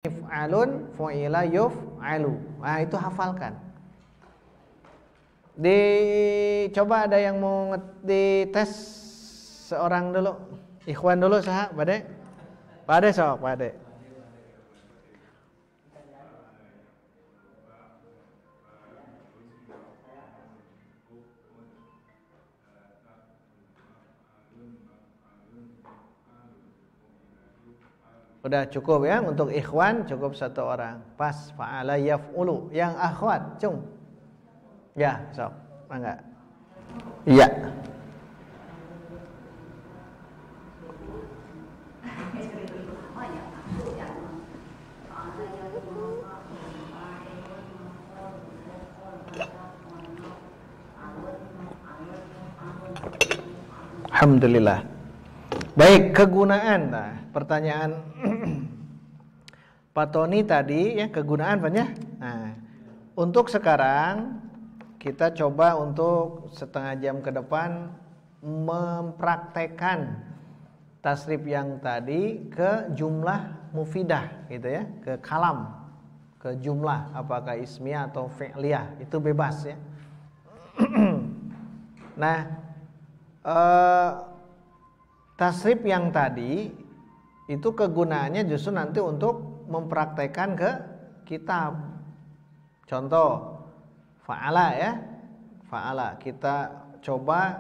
If'alun, fu'ila, yuf'alu. Nah, itu hafalkan. Coba ada yang mau dites seorang dulu. Ikhwan dulu saha, Pade? Pade sok, Pade. Udah cukup ya, untuk ikhwan cukup satu orang. Pas, fa'ala yaf'ulu. Yang akhwat, cung. Ya, sok. Mangga. Iya. Alhamdulillah. Baik, kegunaan. Nah, pertanyaan Pak Tony tadi ya, kegunaan Pak ya. Nah, untuk sekarang kita coba untuk setengah jam ke depan mempraktekkan tasrif yang tadi ke jumlah mufidah gitu ya, ke kalam, ke jumlah apakah ismiyah atau fi'liyah, itu bebas ya. Nah, tasrif yang tadi itu kegunaannya justru nanti untuk mempraktekkan ke kitab. Contoh fa'ala ya, fa'ala kita coba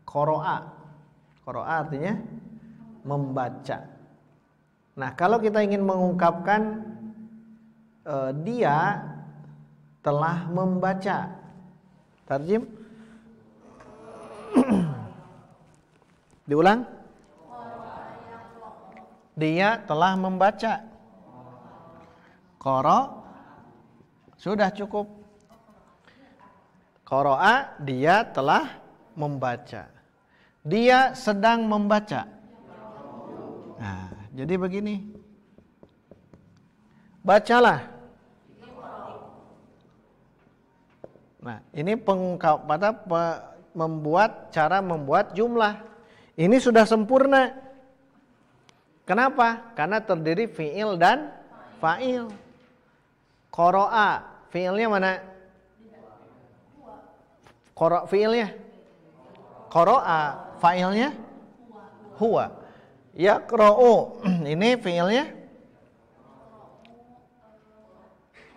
qoro'a. Qoro'a artinya membaca. Nah, kalau kita ingin mengungkapkan dia telah membaca, tarjim diulang. Dia telah membaca. Qoro sudah cukup. Qoro'a dia telah membaca. Dia sedang membaca. Nah, jadi begini. Bacalah. Nah, ini cara membuat jumlah. Ini sudah sempurna. Kenapa? Karena terdiri fi'il dan fa'il. Qoro'a, fi'ilnya mana? Fi'ilnya qoro'a, fa'ilnya huwa. Yaqra'u, ini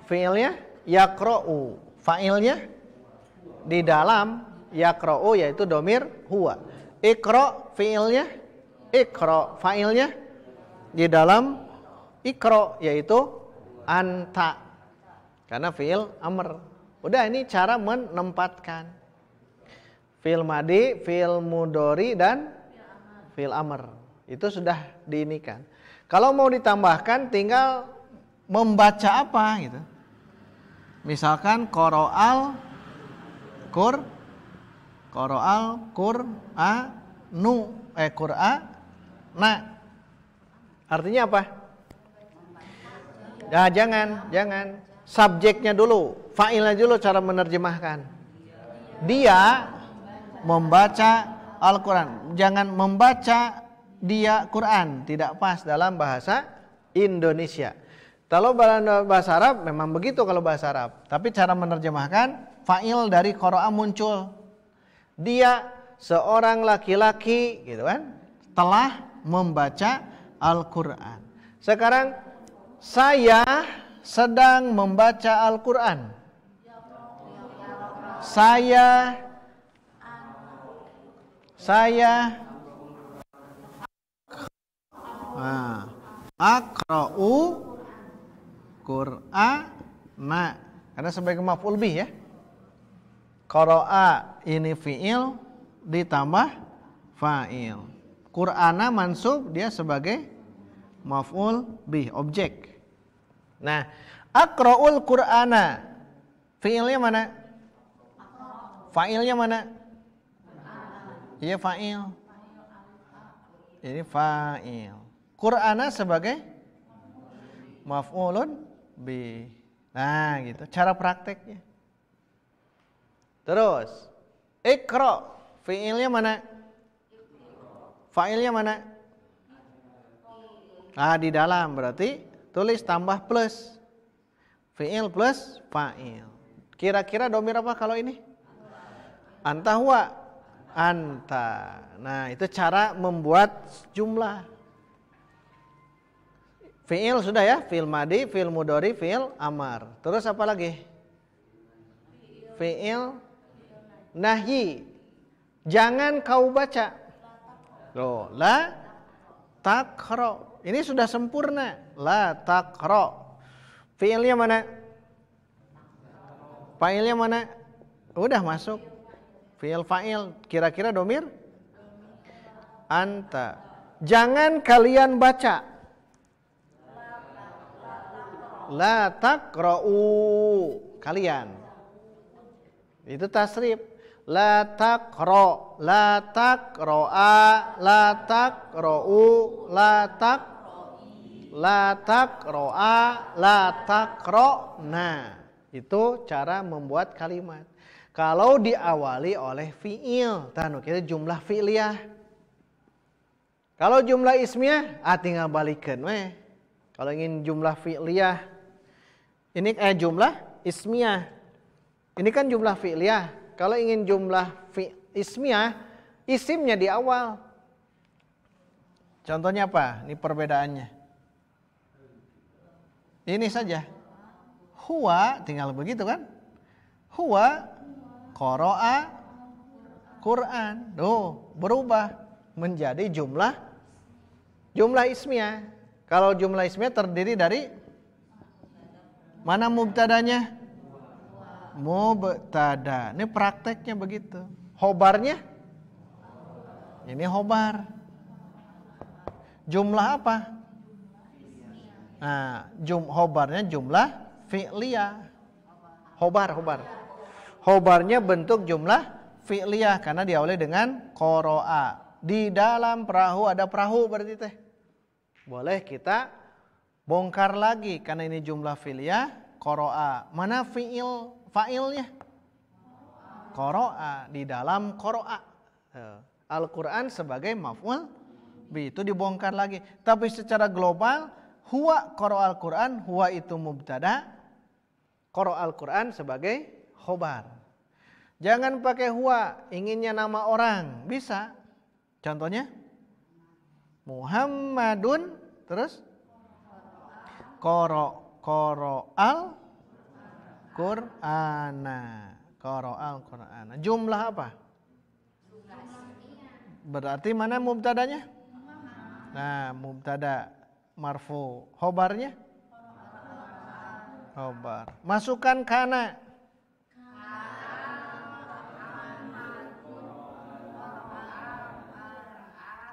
fi'ilnya yaqra'u, fa'ilnya di dalam yaqra'u yaitu domir huwa. Iqra' fi'ilnya iqra', fa'ilnya di dalam iqra' yaitu anta, karena fi'il amr. Udah, ini cara menempatkan fi'il madi, fi'il mudhari dan fi'il amr. Itu sudah diinikan. Kalau mau ditambahkan tinggal membaca apa gitu. Misalkan qur'anu. Qur'ana. Artinya apa? Nah, jangan. Subjeknya dulu, fa'ilnya dulu cara menerjemahkan. Dia membaca Al-Quran. Jangan membaca dia Quran, tidak pas dalam bahasa Indonesia. Kalau bahasa Arab memang begitu kalau bahasa Arab. Tapi cara menerjemahkan, fa'il dari qara'a muncul. Dia seorang laki-laki gitu kan, telah membaca Al-Quran. Sekarang saya sedang membaca Al-Quran. Saya aqra'u Qur'ana, karena sebagai maf'ul bih ya. Qara'a ini fi'il ditambah fa'il. Qur'ana mansub, dia sebagai maf'ul bih, objek. Nah, aqra'ul Qur'ana, fi'ilnya mana? Fa'ilnya mana? Iya, fa'il. Ini fa'il. Qur'ana sebagai maf'ulun bih. Nah, gitu cara prakteknya. Terus iqra, fi'ilnya mana? Fa'ilnya mana? Di dalam, berarti tulis tambah plus. Fi'il plus fa'il. Kira-kira domir apa kalau ini? Anta huwa. Anta. Nah, itu cara membuat jumlah. Fi'il sudah ya, fi'il madi, fi'il mudhari, fi'il amar. Terus apa lagi? Fi'il nahyi. Jangan kau baca. Loh, la taqra. Ini sudah sempurna. La taqra. Fi'ilnya mana? Fa'ilnya mana? Udah masuk. Fi'il fa'il. Kira-kira domir? Anta. Jangan kalian baca. La taqra'u. Kalian. Itu tasrif. La taqra. La taqra'a. La taqra'u. La taqra'u. La taqra'a, la taqra'na. Itu cara membuat kalimat. Kalau diawali oleh fi'il, tanu kita jumlah fi'liyah. Kalau jumlah ismiyah, tinggal balikan weh. Kalau ingin jumlah fi'liyah, ini jumlah ismiyah. Ini kan jumlah fi'liyah. Kalau ingin jumlah ismiyah, isimnya di awal. Contohnya apa? Ini perbedaannya. Ini saja. Huwa tinggal begitu kan? Huwa qara'a Quran. Berubah menjadi jumlah ismiyah. Kalau jumlah ismiyah terdiri dari mana mubtadanya? Mubtada. Ini prakteknya begitu. Khobarnya? Ini khobar. Jumlah apa? Nah, khobarnya jumlah fi'liyah. Khobar. Khobarnya bentuk jumlah fi'liyah karena diawali dengan qara'a. Di dalam perahu ada perahu berarti teh. Boleh kita bongkar lagi karena ini jumlah fi'liyah qara'a. Mana fa'ilnya? Qara'a, di dalam qara'a. Al-Qur'an sebagai maf'ul bi, itu dibongkar lagi. Tapi secara global huwa qara'al Qur'an, huwa itu mubtada, qara'al Qur'an sebagai khobar. Jangan pakai huwa, inginnya nama orang, bisa. Contohnya Muhammadun, terus qara'al Qur'ana. Qara'al Qur'ana. Jumlah apa? Berarti mana mubtadanya? Nah, mubtada marfu. Khobarnya? Khobar. Masukkan kana.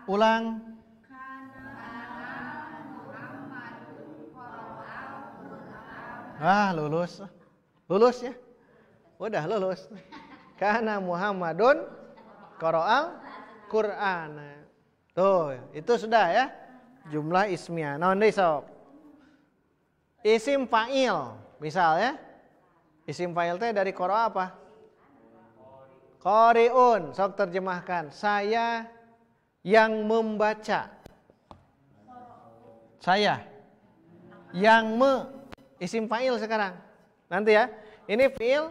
Ulang. Lulus. Lulus ya? Udah lulus. Kana Muhammadun qara'al Qur'ana. Tuh, itu sudah ya. Jumlah ismiyah. Nah, ini sok. Isim fa'il, misal ya. Isim fa'il teh dari qara'a apa? Qari'un. Sok terjemahkan. Saya yang membaca. Saya yang isim fa'il sekarang. Nanti ya. Ini fi'il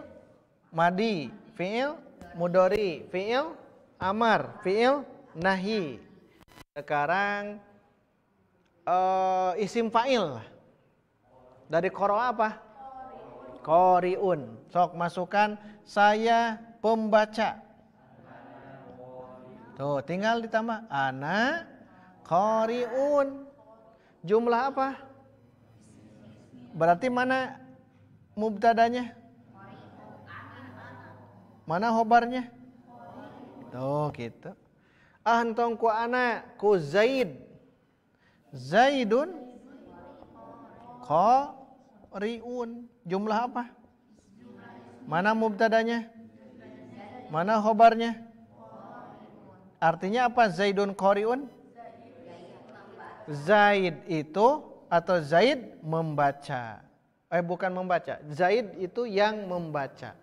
madi, fi'il mudhari, fi'il amar, fi'il nahyi. Sekarang isim fa'il dari qara'a apa? Qari'un. Sok masukkan saya pembaca. Tuh, tinggal ditambah ana qari'un. Jumlah apa? Berarti mana mubtadanya? Mana khobarnya? Tuh, gitu. Antum ku ana ku Zaid. Zaidun qari'un. Jumlah apa? Mana mubtadanya? Mana khobarnya? Artinya apa Zaidun qari'un? Zaid itu atau Zaid membaca. Bukan membaca. Zaid itu yang membaca.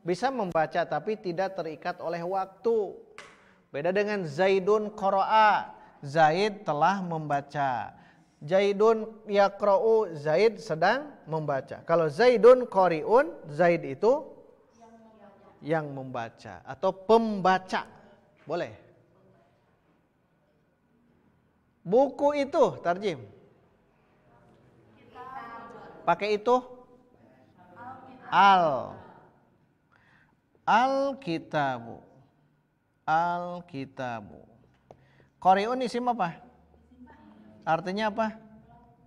Bisa membaca tapi tidak terikat oleh waktu. Beda dengan Zaidun qara'a. Zaid telah membaca. Zaidun yaqra'u, Zaid sedang membaca. Kalau Zaidun qari'un, Zaid itu yang membaca atau pembaca. Boleh. Buku itu, tarjim. Pakai itu. Al-kitabu. Al-kitabu. Qari'un isim apa? Artinya apa?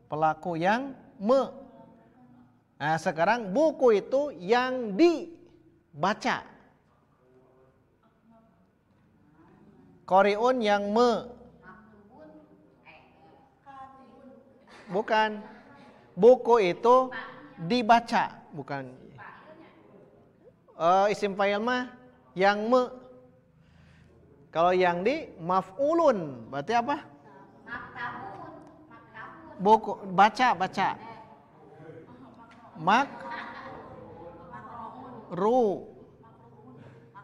Pelaku yang Nah, sekarang buku itu yang dibaca. Qari'un yang Bukan. Buku itu dibaca, bukan. Isim fa'il mah yang Kalau yang maf'ulun, berarti apa? Buku baca.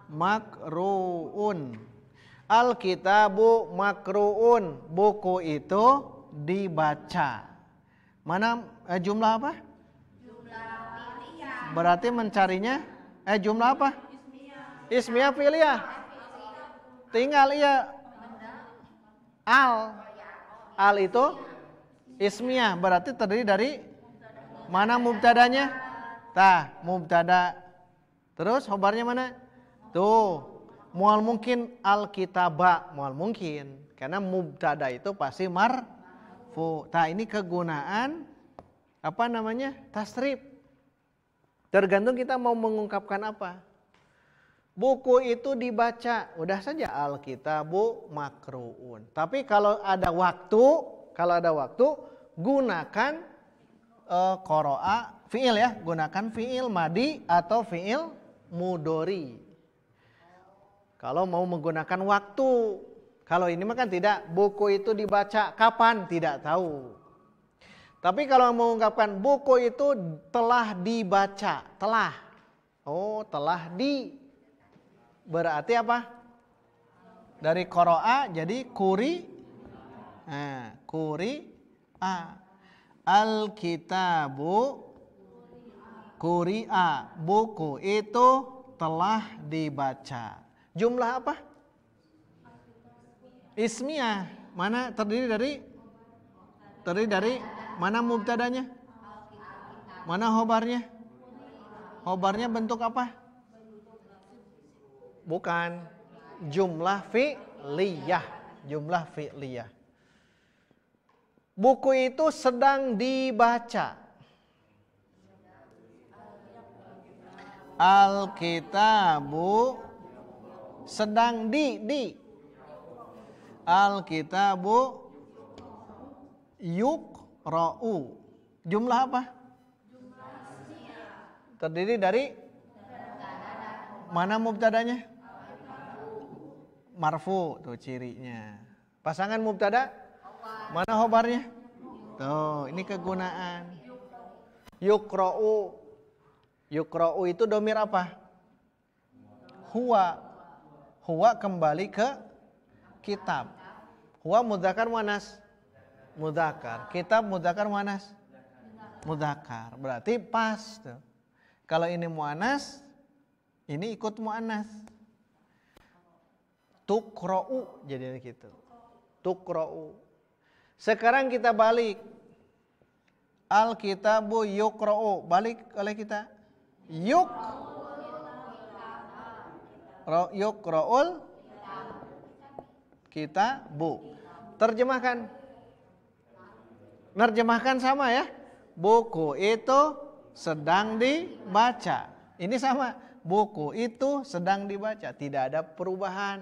Makruun. Al-kitabu makruun. Buku itu dibaca. Mana jumlah apa? Berarti mencarinya jumlah apa? Ismiyah fi'liyah. Tinggal al itu ismiyah, berarti terdiri dari mana mubtadanya? Mubtada. Terus khobarnya mana? Tuh. Mual mungkin al-kitaba, mual mungkin. Karena mubtada itu pasti marfu. Ini kegunaan tasrif. Tergantung kita mau mengungkapkan apa. Buku itu dibaca, udah saja al-kitabu makruun. Tapi kalau ada waktu, gunakan qara'a fi'il ya, gunakan fi'il madi atau fi'il mudhari. Kalau mau menggunakan waktu, kalau ini mah kan tidak, buku itu dibaca kapan tidak tahu. Tapi kalau mengungkapkan buku itu telah dibaca, telah berarti apa? Dari qara'a jadi quri'a. Al-kitabu quri'a. Buku itu telah dibaca. Jumlah apa? Ismiyah. Mana terdiri dari mana mubtadanya? Mana khobarnya? Khobarnya bentuk apa? Bukan. Jumlah fi'liyah. Buku itu sedang dibaca. Al-kitabu sedang Al-kitabu yuqra'u. Jumlah apa? Terdiri dari mana mubtadanya? Marfu, tuh cirinya. Pasangan mubtada, mana khobarnya? Tuh, ini kegunaan. Yuqra'u. Yuqra'u itu domir apa? Huwa. Huwa kembali ke kitab. Huwa mudzakkar muannas? Mudzakkar. Kitab mudzakkar muannas? Mudzakkar. Berarti pas tuh. Kalau ini muannas, ini ikut muannas. Tuqra'u jadi gitu. Tuqra'u. Sekarang kita balik. Al-kitabu yuqra'u. Balik oleh kita. Yuqra'ul kitabu. Terjemahkan. Nerjemahkan sama ya. Buku itu sedang dibaca. Ini sama. Buku itu sedang dibaca. Tidak ada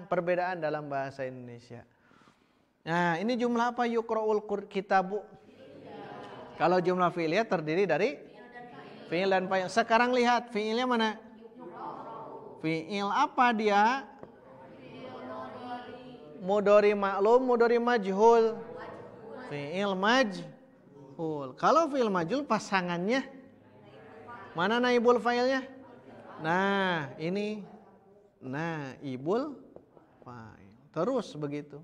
perbedaan dalam bahasa Indonesia. Nah, ini jumlah apa? Yuqra'ul kitabu. Kalau jumlah fi'ilnya terdiri dari fi'il dan fa'il. Sekarang lihat fi'ilnya mana? Fi'il apa dia? Mudhari ma'lum, mudhari majhul. Fi'il majhul. Kalau fi'il majhul pasangannya mana naibul fa'ilnya? Nah, ini naibul fa'il. Terus begitu.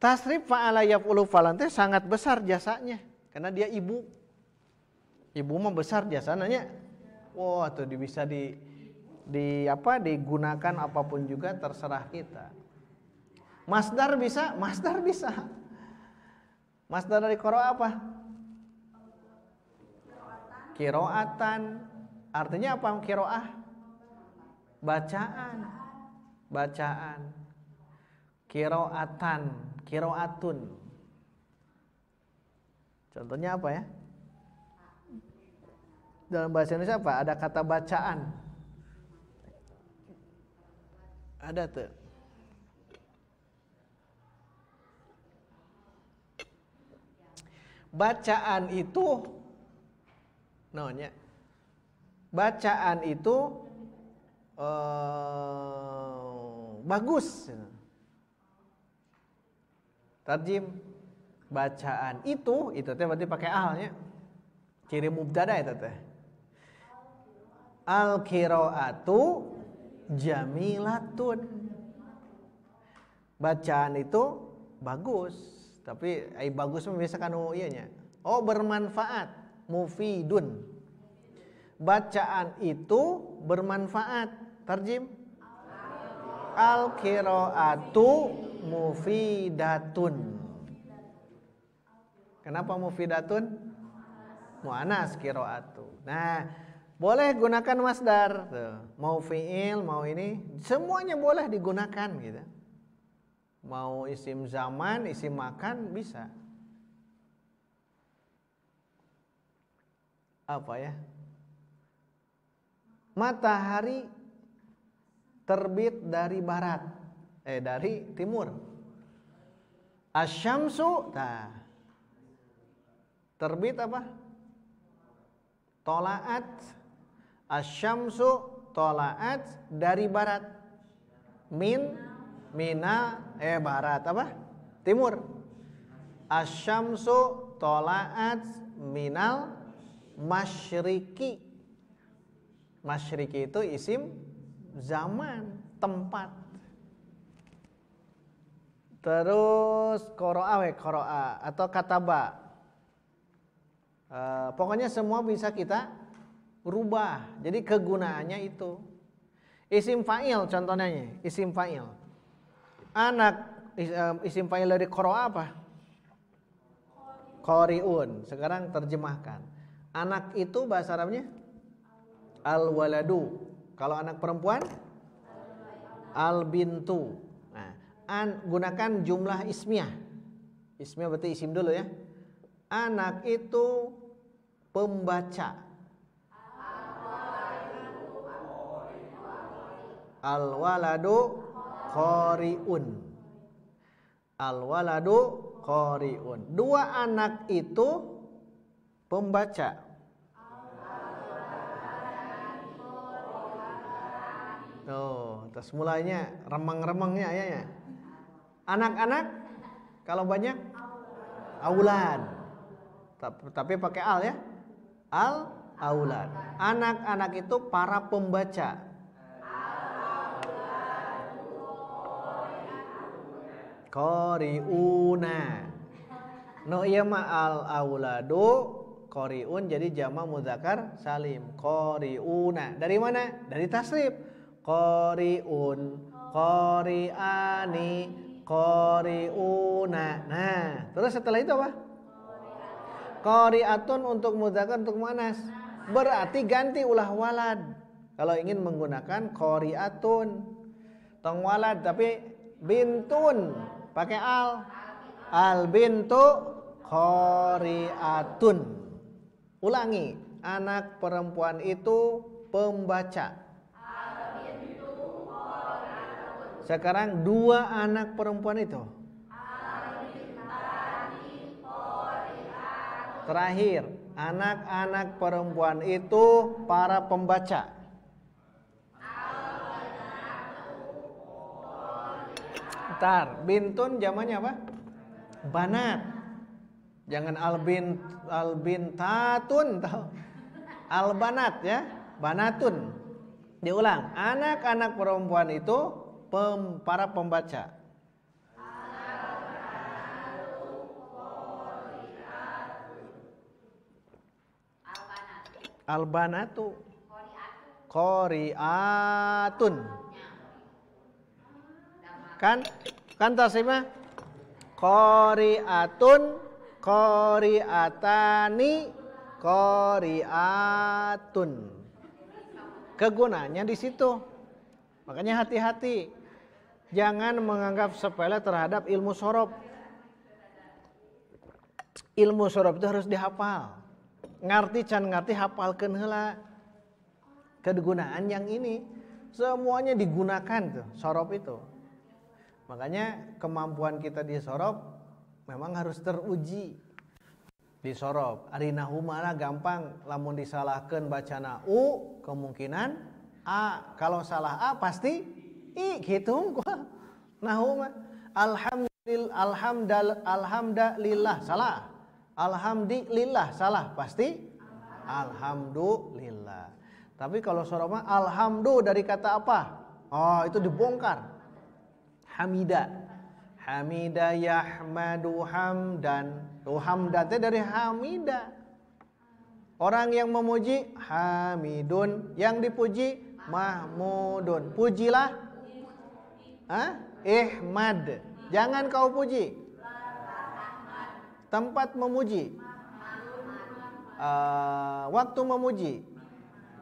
Tasrif fa'ala yaf'ulu falan teh sangat besar jasanya karena dia ibu. Ibu mah besar jasanya. Wah, tuh bisa digunakan apapun juga terserah kita. Masdar bisa, masdar bisa. Masdar dari qira'a apa? Qiraatan. Artinya apa qiraah? Bacaan. Bacaan. Qiraatan, qiraatun. Contohnya apa ya? Dalam bahasa Indonesia apa? Ada kata bacaan. Ada tuh. Bacaan itu namanya. Bacaan itu bagus. Tarjim bacaan itu teh berarti pakai alnya. Ciri mubtada itu teh. Al qiraatu jamilatun. Bacaan itu bagus, tapi bagus biasa kan ieu nya. Oh, bermanfaat, mufidun. Bacaan itu bermanfaat. Tarjim al qiraatu mufidatun. Kenapa mufidatun? Mu'anas qiraatu. Nah, boleh gunakan masdar. Tuh. Mau fi'il, mau ini, semuanya boleh digunakan gitu. Mau isim zaman, isim makan bisa. Apa ya? Matahari terbit dari barat, dari timur. Asyamsu, terbit apa? Tolaat. Asyamsu tolaat dari barat. Mina barat apa? Timur. Asyamsu tolaat minal masyriki. Masyriki itu isim zaman, tempat. Terus qara'a atau kataba. Pokoknya semua bisa kita rubah. Jadi kegunaannya itu. Isim fa'il contohnya, isim fa'il. Isim fa'il dari qara'a apa? Qari'un. Sekarang terjemahkan. Anak itu bahasa Arabnya al-waladu. Kalau anak perempuan al-bintu. Nah, gunakan jumlah ismiyah. Ismiyah berarti isim dulu ya. Anak itu pembaca. Al-waladu qari'un. Al-waladu qari'un. Dua anak itu pembaca. Terus mulainya remang-remangnya ya. Anak-anak kalau banyak aulad. Tapi pakai al ya. Al-aulad. Anak-anak itu para pembaca. Qari'una. No iya ma al-auladu qari'un jadi jamak muzakkar salim. Qari'una. Dari mana? Dari tasrif. Qari'un, qari'ani, qari'una. Nah, terus setelah itu apa? Qari'atun untuk muzakkar untuk muannas. Berarti ganti ulah walad. Kalau ingin menggunakan qari'atun tong walad tapi bintun pakai al bintu qari'atun. Ulangi, anak perempuan itu pembaca. Sekarang dua anak perempuan itu. Terakhir, anak-anak perempuan itu para pembaca. Ntar, bintun zamannya apa? Banat. Jangan albintatun tahu. Albanat ya, banatun. Diulang, anak-anak perempuan itu para pembaca. Albanatu. Qori'atun. Kan tasrifnya qori'atun, qori'atani, qori'atun. Kegunaannya di situ. Makanya hati-hati. Jangan menganggap sepele terhadap ilmu sorof. Ilmu sorof itu harus dihafal. Ngarti can ngarti hafalkeun heula. Kegunaan yang ini semuanya digunakan tuh sorof itu. Makanya kemampuan kita di sorof memang harus teruji. Di sorof ari nahu mah gampang, lamun disalahkeun bacana u kemungkinan a. Kalau salah a pasti i gitu gua. Nahu mah alhamdulillah salah. Alhamdulillah salah pasti alhamdulillah. Tapi kalau sorof mah alhamdu dari kata apa? Oh, itu dibongkar. Hamida. Hamida yahmadu hamdan. Tuh hamdan itu dari hamida. Orang yang memuji hamidun, yang dipuji mahmudun. Pujilah. Ihmad. Jangan kau puji. Tempat memuji. Waktu memuji.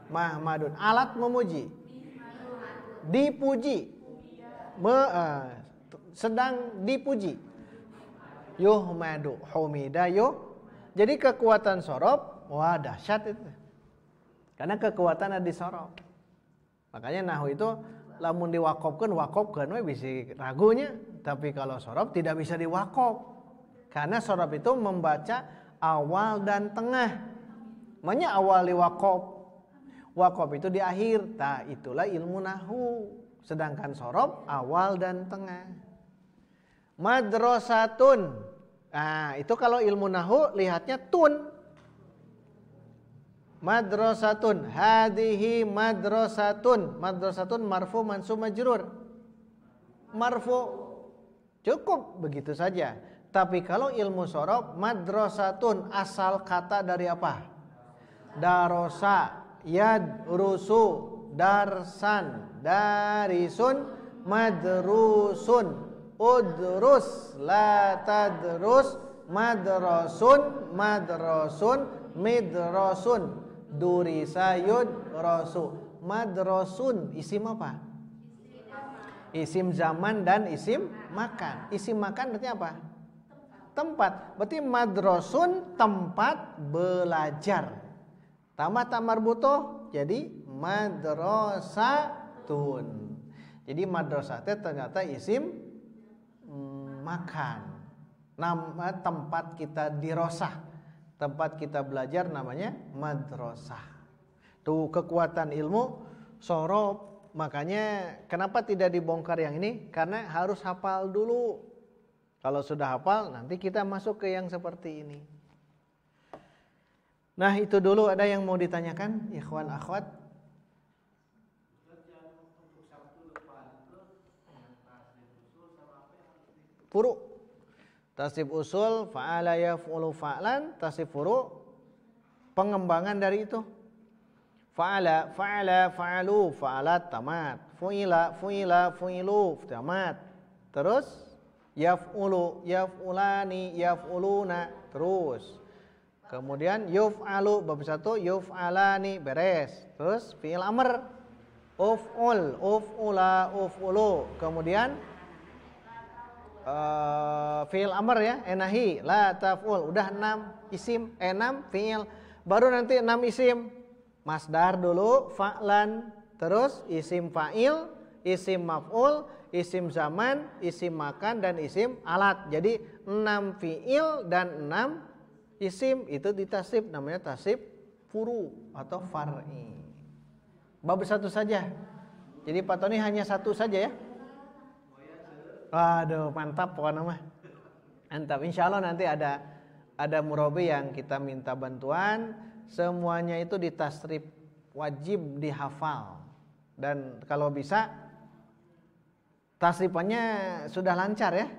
Mahmadun. Alat memuji. Dipuji. Sedang dipuji. Yuhmadu. Humida yuh. Jadi kekuatan sorof, wah dahsyat itu. Karena kekuatan ada di sorof. Makanya nahu itu lamun diwakofkeun we bisa ragunya. Tapi kalau sorof tidak bisa diwakof. Karena sorof itu membaca awal dan tengah. Makanya awal diwakof. Wakof itu di akhir. Nah itulah ilmu nahu. Sedangkan sorof awal dan tengah. Madrasatun. Nah itu kalau ilmu nahu lihatnya tun. Madrasatun. Hadihi madrasatun. Madrasatun marfu mansub majrur. Marfu. Cukup begitu saja. Tapi kalau ilmu sorof madrasatun asal kata dari apa? Darosa. Yadrusu. Darsan. Darisun. Madrusun. Udrus. La tadrus. Madrasun. Madrasun. Midrasun. Durisa yudrasu. Madrasun. Isim apa? Isim zaman dan isim makan. Isim makan berarti apa? Tempat. Berarti madrasun tempat belajar. Tambah tamar butuh jadi madrasatun. Jadi madrasah itu ternyata isim makan. Nama tempat kita dirosah. Tempat kita belajar namanya madrasah. Tuh kekuatan ilmu sorof. Makanya kenapa tidak dibongkar yang ini? Karena harus hafal dulu. Kalau sudah hafal nanti kita masuk ke yang seperti ini. Nah itu dulu, ada yang mau ditanyakan ikhwan akhwat? Furu. Tasrif usul fa'ala yaf'ulu fa'lan, tasrif furu pengembangan dari itu. Fa'ala, fa'ala, fa'alu, fa'alat tamat. Fu'ila, fu'ila, fu'ilu tamat. Terus yaf'ulu, yaf'ulani, yaf'uluna terus. Kemudian yuf'alu bab 1, yuf'alani beres. Terus fi'il amr, uf'ul, uf'ula, uf'ulu. Kemudian fi'il amr ya, enahi, la taf'ul. Udah 6 isim, 6 fi'il. Baru nanti 6 isim. Masdar dulu, fa'lan, terus isim fa'il, isim maf'ul, isim zaman, isim makan dan isim alat. Jadi 6 fi'il dan 6 isim itu ditasrif, namanya tasrif furu atau far'i. Bab 1 saja. Jadi Pak Tony hanya 1 saja ya. Waduh, mantap pokoknya mah. Mantap. Insyaallah nanti ada murabi yang kita minta bantuan. Semuanya itu ditasrif, wajib dihafal. Dan kalau bisa tasrifannya sudah lancar ya.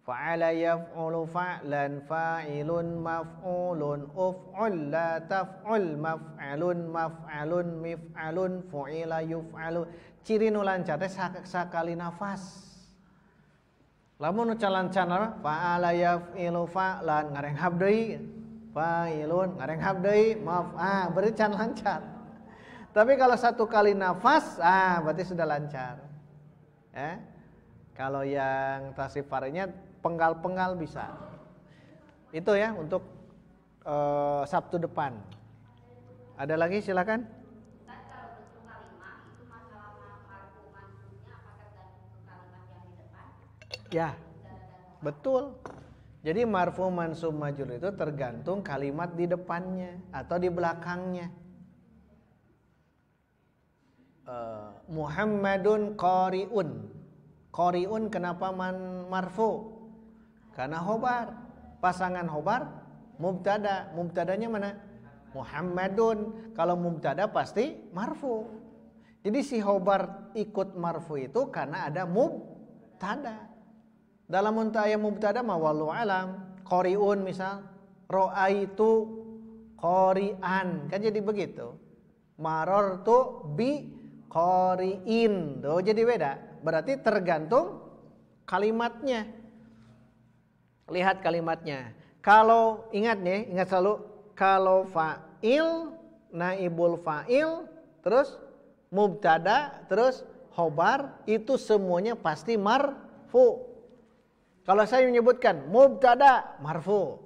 Fa'ala yaf'ulu fa'lan fa'ilun maf'ulun uf'ul la taf'ul maf'alun maf'alun mif'alun fu'ila yuf'alu. Ciri nu lancar teh sakali nafas. Lamun nu lancar fa'ala yaf'ilu fa'lan ngarenghap deui fa'ilun ngarenghap deui berarti can lancar. Tapi kalau satu kali nafas berarti sudah lancar. Kalau yang tasrif fari'nya penggal-penggal bisa. Itu ya untuk Sabtu depan. Ada lagi silakan. Kalau bentuk kalimat itu masalah marfu mansubnya apakah tergantung kalimat yang di depan? Ya. Betul. Jadi marfu mansub majrur itu tergantung kalimat di depannya atau di belakangnya. Muhammadun qari'un. Qari'un kenapa marfu? Karena khobar, pasangan khobar mubtada, mubtadanya mana? Muhammadun. Kalau mubtada pasti marfu. Jadi si khobar ikut marfu itu karena ada mubtada. Dalam ayat mubtada mah wallahu alam. Qari'un misal, ra'aitu qari'an, kan jadi begitu. Marartu bi qari'in, tuh jadi beda. Berarti tergantung kalimatnya. Lihat kalimatnya. Kalau ingat nih, ingat selalu kalau fa'il, naibul fa'il, terus mubtada, terus khobar itu semuanya pasti marfu. Kalau saya menyebutkan mubtada marfu,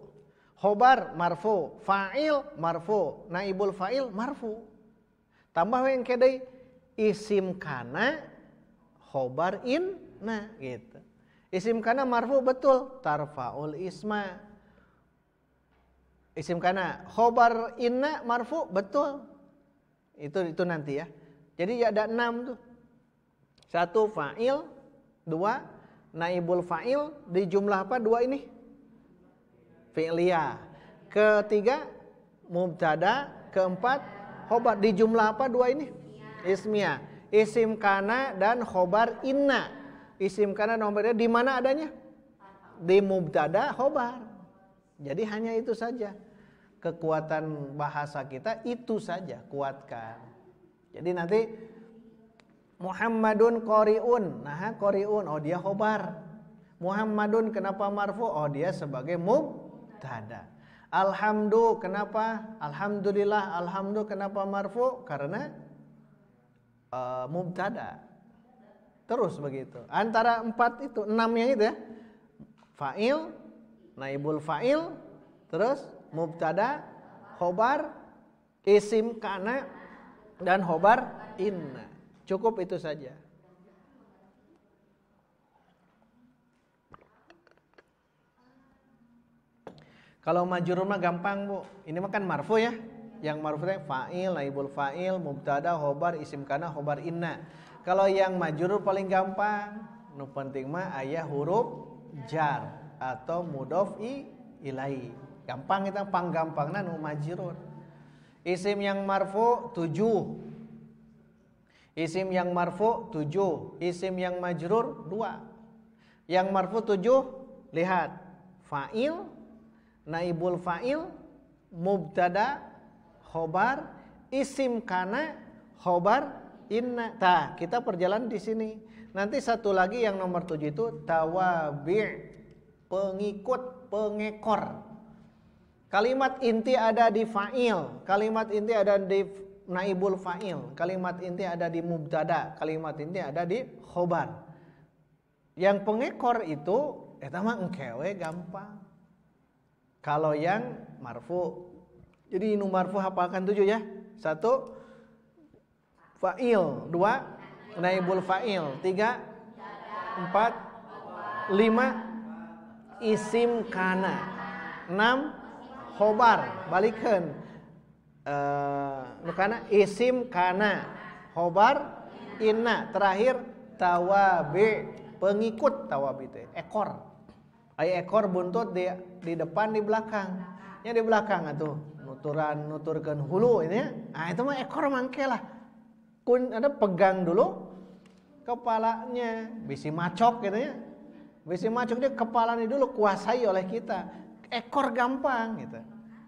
khobar marfu, fa'il marfu, naibul fa'il marfu. Tambah yang kedai isim kana khobar inna gitu. Isim kana marfu betul, tarfaul isma. Isim kana khobar inna marfu betul. Itu nanti ya. Jadi ada 6 tuh. 1 fa'il, 2 naibul fa'il, di jumlah apa 2 ini? Fi'liyah. Ketiga mubtada, keempat khobar, di jumlah apa 2 ini? Ismiyah. Isim kana dan khobar inna. Isim kana nomornya di mana adanya? Di mubtada khobar. Jadi hanya itu saja. Kekuatan bahasa kita itu saja, kuatkan. Jadi nanti Muhammadun qari'un. Nah, qari'un, oh dia khobar. Muhammadun kenapa marfu? Oh dia sebagai mubtada. Alhamdulillah kenapa? Alhamdulillah, alhamdulillah kenapa marfu? Karena mubtada. Terus begitu. Antara 4 itu, 6-nya itu ya. Fa'il, naibul fa'il, terus mubtada, khobar, isim kana dan khobar inna. Cukup itu saja. Kalau majrur mah gampang, Bu. Ini mah kan marfu ya. Yang marfu itu fa'il, naibul fa'il, mubtada, khobar, isim kana, khobar inna. Kalau yang majrur paling gampang, nu penting mah aya huruf jar atau mudhof ilaihi. Gampang kita panggampangna nu majrur. Isim yang marfu 7. Isim yang marfu 7, isim yang majrur 2. Yang marfu 7 lihat fa'il, naibul fa'il, mubtada, khobar, isim kana, khobar inna. Tah, kita perjalanan di sini. Nanti satu lagi yang nomor 7 itu tawabi', pengikut, pengekor. Kalimat inti ada di fa'il, kalimat inti ada di naibul fa'il, kalimat inti ada di mubtada, kalimat inti ada di khobar. Yang pengekor itu eta mah engkewe gampang. Kalau yang marfu, jadi nu marfu hafalkan 7 ya. 1 fa'il, 2 naibul fa'il, 3 4 5 isim kana, 6 khobar, balikkan kana isim kana, khobar inna, terakhir tawabi, pengikut. Tawabi itu ekor. Ai ekor buntut di depan, di belakang. Ya di belakang atuh nuturkeun hulu ini ya. Ah itu mah ekor mangke lah. Kun ada pegang dulu kepalanya, bisi macok gitu ya. Bisi macuk dia kepala ini dulu kuasai oleh kita. Ekor gampang gitu.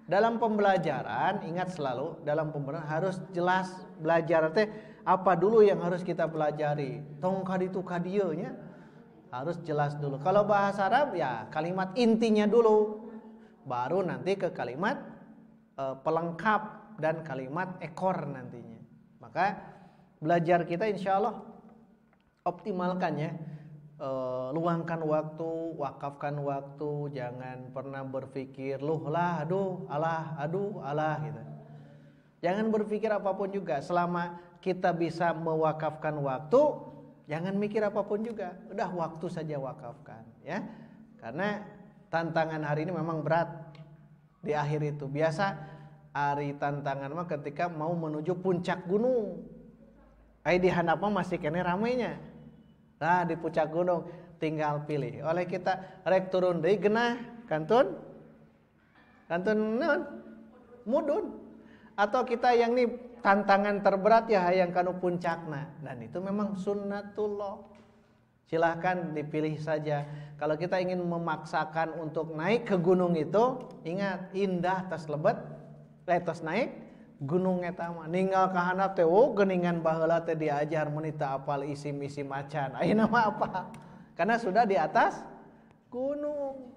Dalam pembelajaran ingat selalu dalam pembelajaran harus jelas belajar teh apa dulu yang harus kita pelajari. Tong kaditu kadieuna harus jelas dulu. Kalau bahasa Arab ya kalimat intinya dulu. Baru nanti ke kalimat pelengkap dan kalimat ekor nantinya. Maka belajar kita insya Allah optimalkan ya. Luangkan waktu, wakafkan waktu, jangan pernah berpikir luh lah, aduh, alah gitu. Jangan berpikir apapun juga. Selama kita bisa mewakafkan waktu, jangan mikir apapun juga. Udah waktu saja wakafkan ya. Karena tantangan hari ini memang berat di akhir itu. Biasa hari tantangan mah ketika mau menuju puncak gunung. Di handap mah masih kene ramenya. Nah di puncak gunung tinggal pilih. Oleh kita rek turun deui genah kantun naon? Mudun. Atau kita yang nih tantangan terberat ya hayang kanu puncakna. Dan itu memang sunnatullah. Silahkan dipilih saja. Kalau kita ingin memaksakan untuk naik ke gunung itu, ingat indah tas lebet, tos naik gunung eta mah. Ninggal ka handap teh geuningan baheula teh diajar mun teu apal isim-isim macan. Ayeuna mah apa? Karena sudah di atas gunung.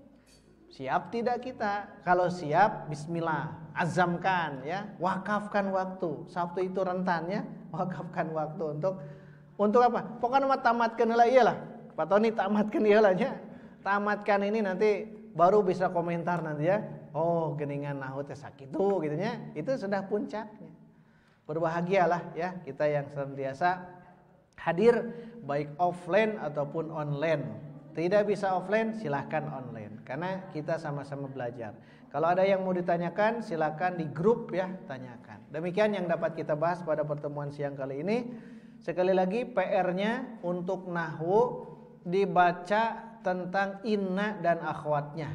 Siap tidak kita? Kalau siap, bismillah, azamkan ya, wakafkan waktu. Sabtu itu rentannya, wakafkan waktu untuk apa? Pokoknya mah tamatkeun heula ieu lah. Pak Tony tamatkeun ieu lah nya. Tamatkan ini nanti baru bisa komentar nanti ya. Oh, geuningan nahu teh sakitu gitu nya. Itu sudah puncaknya. Berbahagialah ya kita yang senantiasa hadir baik offline ataupun online. Tidak bisa offline, silahkan online. Karena kita sama-sama belajar. Kalau ada yang mau ditanyakan, silahkan di grup ya, tanyakan. Demikian yang dapat kita bahas pada pertemuan siang kali ini. Sekali lagi PR-nya untuk nahwu dibaca tentang inna dan akhwatnya.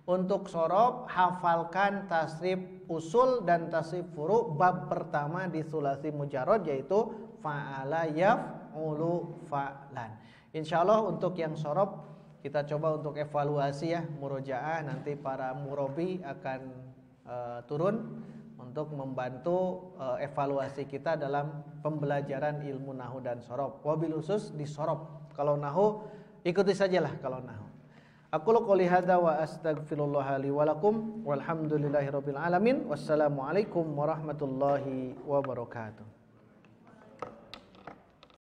Untuk sorob, hafalkan tasrif usul dan tasrif furu bab pertama di sulasi mujarrad yaitu fa'ala yaf'ulu fa'lan. Insyaallah untuk yang sorob kita coba untuk evaluasi ya murojaah, nanti para murobi akan turun untuk membantu evaluasi kita dalam pembelajaran ilmu nahu dan sorob. Wabil khusus di sorob. Kalau nahu ikuti sajalah kalau nahu. Aku qouli hadza wa astaghfirullah li wa lakum walhamdulillahirabbil alamin. Wassalamualaikum warahmatullahi wabarakatuh.